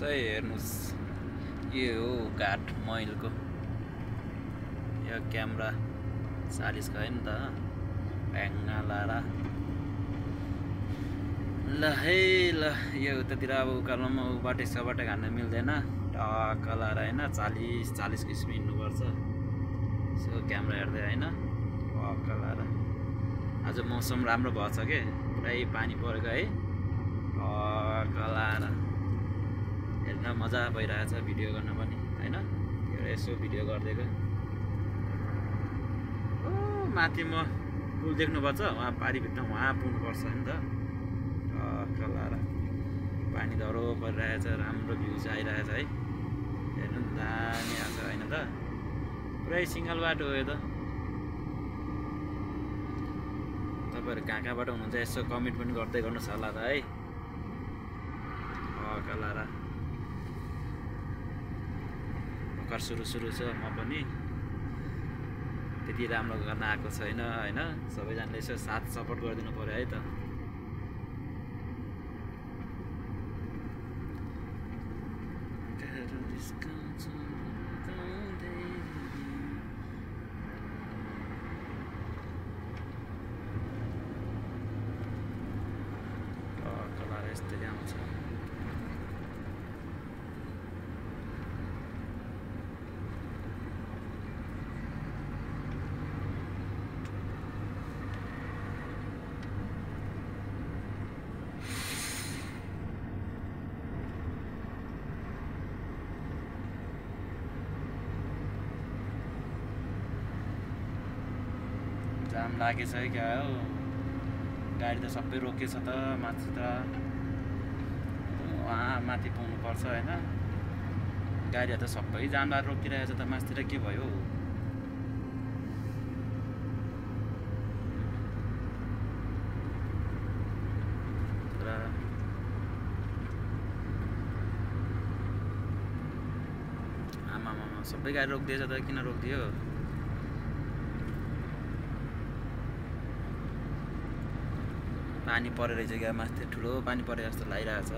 है हेर्नुस् यो हो घाट मैलको यो क्यामेरा 40 को हैन त प्याङ्गा लारा ल है ल यो उतातिर अब उकालोमा उबाटै सबाटै घान्न मिल्दैन टक्क लाएर हैन 40 को स्पिड हिँड्नुपर्छ सो क्यामेरा हेर्दै हैन टक्क लाएर आज मौसम राम्रो भएछ के पुरै पानी परेको है टक्क लाएर हेर्न मजा भइरहेछ भिडियो गर्न पनि हैन यसो भिडियो गर्दैको ओ माथि म पुल देख्नुपर्छ वहाँ पारीभित्र वहाँ पुग्नुपर्छ नि त टक्क लाएर पानी धरो परिरहेछ राम्रो भ्यूज आइरहेछ है हेर्नु दामी आछ हैन त पुरै सिंगल बाटो हो यो त तपाईहरु कहाँ कहाँबाट हुनुहुन्छ यसो कमेन्ट पनि गर्दै गर्नुस् होला त है टक्क लाएर भर्खर सुरु छ म पनि त्यति राम्रो गर्न आएको छैन हैन सबैजनाले यसो साथ सपोर्ट गरिदिनु पर्यो है त कलर यस्तै आउँछ जाम लागेछ है क्या हो गाडी त सबै रोकेछ त माथि त वहाँ माथि पुग्नुपर्छ हैन गाडीहरू त सबै जामबाट रोकिरहेछ त माथितिर के भयो आमा सबै गाडी रोकिदिएछ त किन रोकिदियो पानी परेर रहेछ क्या माथि ठुलो पानी परे जस्तो लागिरहेछ